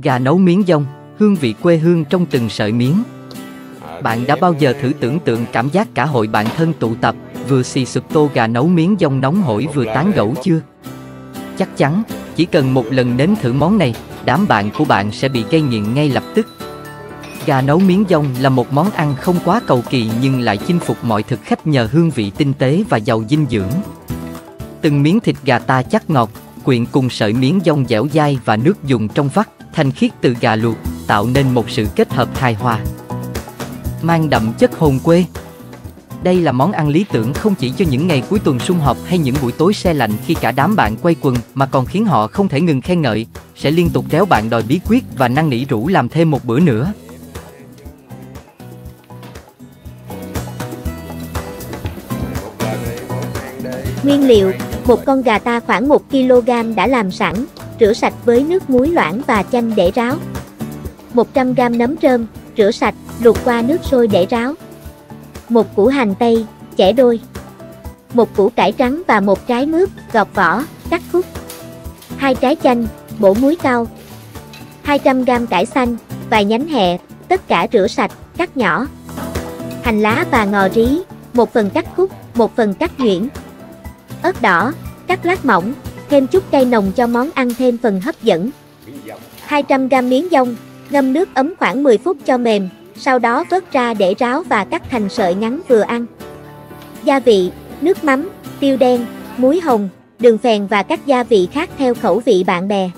Gà nấu miếng dong, hương vị quê hương trong từng sợi miếng. Bạn đã bao giờ thử tưởng tượng cảm giác cả hội bạn thân tụ tập, vừa xì sụp tô gà nấu miếng dong nóng hổi vừa tán gẫu chưa? Chắc chắn, chỉ cần một lần nếm thử món này, đám bạn của bạn sẽ bị gây nghiện ngay lập tức. Gà nấu miếng dong là một món ăn không quá cầu kỳ nhưng lại chinh phục mọi thực khách nhờ hương vị tinh tế và giàu dinh dưỡng. Từng miếng thịt gà ta chắc ngọt, quyện cùng sợi miếng dong dẻo dai và nước dùng trong vắt, thanh khiết từ gà luộc, tạo nên một sự kết hợp hài hòa, mang đậm chất hồn quê. Đây là món ăn lý tưởng không chỉ cho những ngày cuối tuần sum họp hay những buổi tối se lạnh khi cả đám bạn quây quần, mà còn khiến họ không thể ngừng khen ngợi, sẽ liên tục kéo bạn đòi bí quyết và năn nỉ rủ làm thêm một bữa nữa. Nguyên liệu: một con gà ta khoảng 1 kg đã làm sẵn, rửa sạch với nước muối loãng và chanh để ráo. 100 g nấm rơm, rửa sạch, luộc qua nước sôi để ráo. 1 củ hành tây, chẻ đôi. 1 củ cải trắng và 1 trái mướp, gọt vỏ, cắt khúc. 2 trái chanh, bổ muối cao. 200 g cải xanh, vài nhánh hẹ, tất cả rửa sạch, cắt nhỏ. Hành lá và ngò rí, 1 phần cắt khúc, 1 phần cắt nhuyễn. Ớt đỏ, cắt lát mỏng, thêm chút cay nồng cho món ăn thêm phần hấp dẫn. 200 g miếng dong, ngâm nước ấm khoảng 10 phút cho mềm, sau đó vớt ra để ráo và cắt thành sợi ngắn vừa ăn. Gia vị: nước mắm, tiêu đen, muối hồng, đường phèn và các gia vị khác theo khẩu vị bạn bè.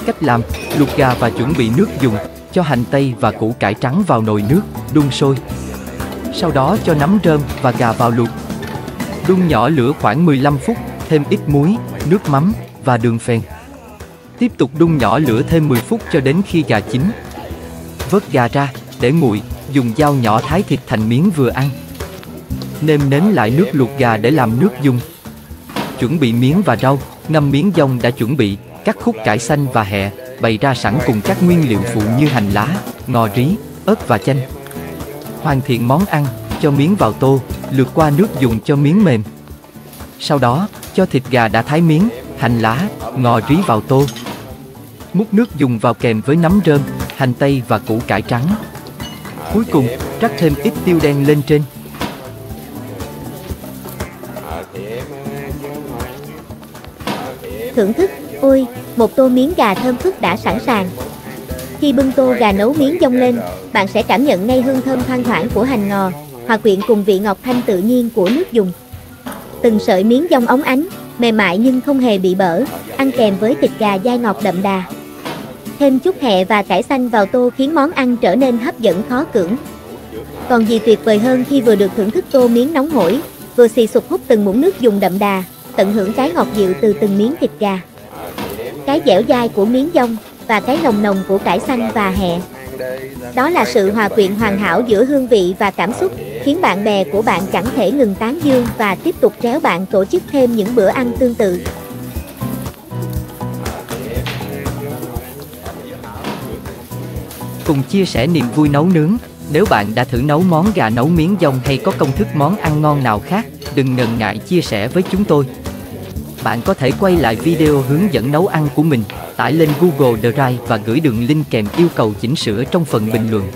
Cách làm: luộc gà và chuẩn bị nước dùng, cho hành tây và củ cải trắng vào nồi nước, đun sôi. Sau đó cho nấm rơm và gà vào luộc. Đun nhỏ lửa khoảng 15 phút, thêm ít muối, nước mắm và đường phèn. Tiếp tục đun nhỏ lửa thêm 10 phút cho đến khi gà chín. Vớt gà ra, để nguội, dùng dao nhỏ thái thịt thành miếng vừa ăn. Nêm nếm lại nước luộc gà để làm nước dùng. Chuẩn bị miếng và rau, ngâm miếng dong đã chuẩn bị, cắt khúc cải xanh và hẹ, bày ra sẵn cùng các nguyên liệu phụ như hành lá, ngò rí, ớt và chanh. Hoàn thiện món ăn, cho miếng vào tô, lượt qua nước dùng cho miếng mềm. Sau đó, cho thịt gà đã thái miếng, hành lá, ngò rí vào tô. Múc nước dùng vào kèm với nấm rơm, hành tây và củ cải trắng. Cuối cùng, rắc thêm ít tiêu đen lên trên. Thưởng thức: ôi, một tô miếng gà thơm phức đã sẵn sàng. Khi bưng tô gà nấu miếng dong lên, bạn sẽ cảm nhận ngay hương thơm thoang thoảng của hành ngò, hòa quyện cùng vị ngọt thanh tự nhiên của nước dùng. Từng sợi miếng dong óng ánh, mềm mại nhưng không hề bị bở, ăn kèm với thịt gà dai ngọt đậm đà. Thêm chút hẹ và cải xanh vào tô khiến món ăn trở nên hấp dẫn khó cưỡng. Còn gì tuyệt vời hơn khi vừa được thưởng thức tô miếng nóng hổi, vừa xì sụp húp từng muỗng nước dùng đậm đà, tận hưởng cái ngọt dịu từ từng miếng thịt gà, cái dẻo dai của miếng dong và cái nồng nồng của cải xanh và hẹ. Đó là sự hòa quyện hoàn hảo giữa hương vị và cảm xúc, khiến bạn bè của bạn chẳng thể ngừng tán dương và tiếp tục réo bạn tổ chức thêm những bữa ăn tương tự. Cùng chia sẻ niềm vui nấu nướng. Nếu bạn đã thử nấu món gà nấu miếng dong hay có công thức món ăn ngon nào khác, đừng ngần ngại chia sẻ với chúng tôi. Bạn có thể quay lại video hướng dẫn nấu ăn của mình, tải lên Google Drive và gửi đường link kèm yêu cầu chỉnh sửa trong phần bình luận.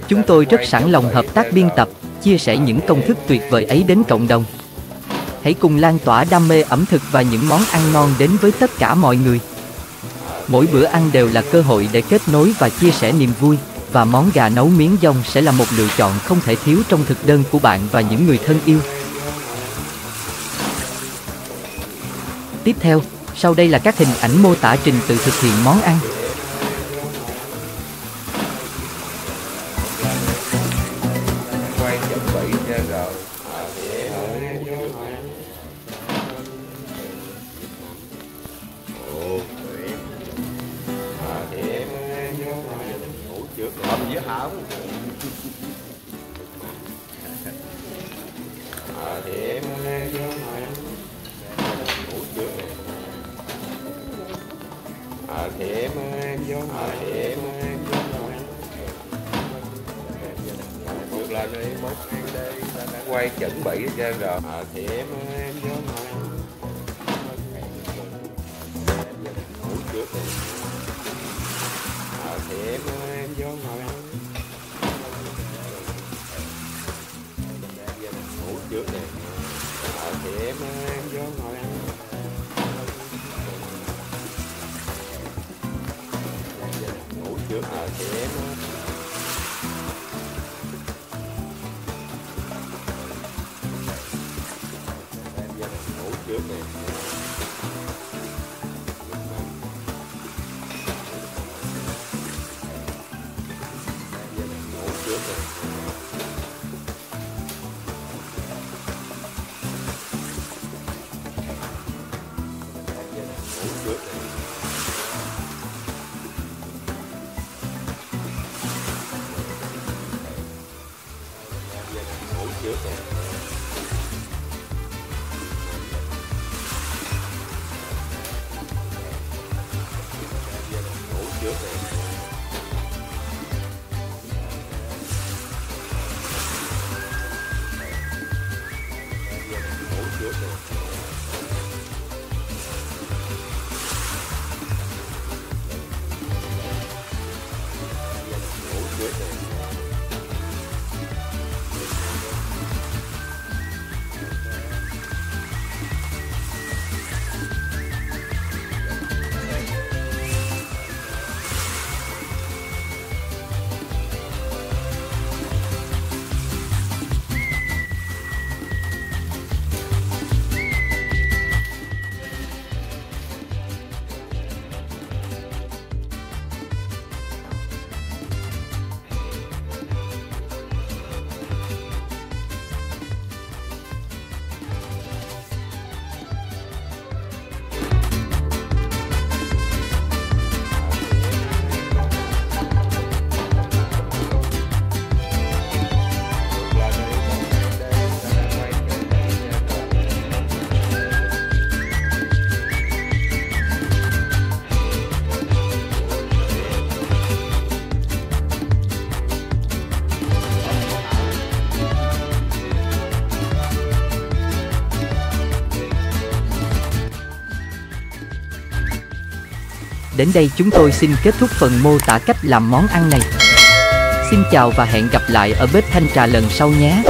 Chúng tôi rất sẵn lòng hợp tác biên tập, chia sẻ những công thức tuyệt vời ấy đến cộng đồng. Hãy cùng lan tỏa đam mê ẩm thực và những món ăn ngon đến với tất cả mọi người. Mỗi bữa ăn đều là cơ hội để kết nối và chia sẻ niềm vui, và món gà nấu miếng dong sẽ là một lựa chọn không thể thiếu trong thực đơn của bạn và những người thân yêu. Tiếp theo, sau đây là các hình ảnh mô tả trình tự thực hiện món ăn. Lên đi, mốt quay chuẩn bị hết trơn rồi. Thì em vô trước nè. Thì em vô ngồi ăn. Ngủ trước nè. Thì em vô ngồi ăn. Ngủ trước thì em ngủ trước nè. Ngủ trước nè. Ngủ trước nè. Ngủ trước nè. Ngủ trước nè. Ngủ trước nè. Ngủ trước nè. Đến đây chúng tôi xin kết thúc phần mô tả cách làm món ăn này. Xin chào và hẹn gặp lại ở bếp Thanh Trà lần sau nhé.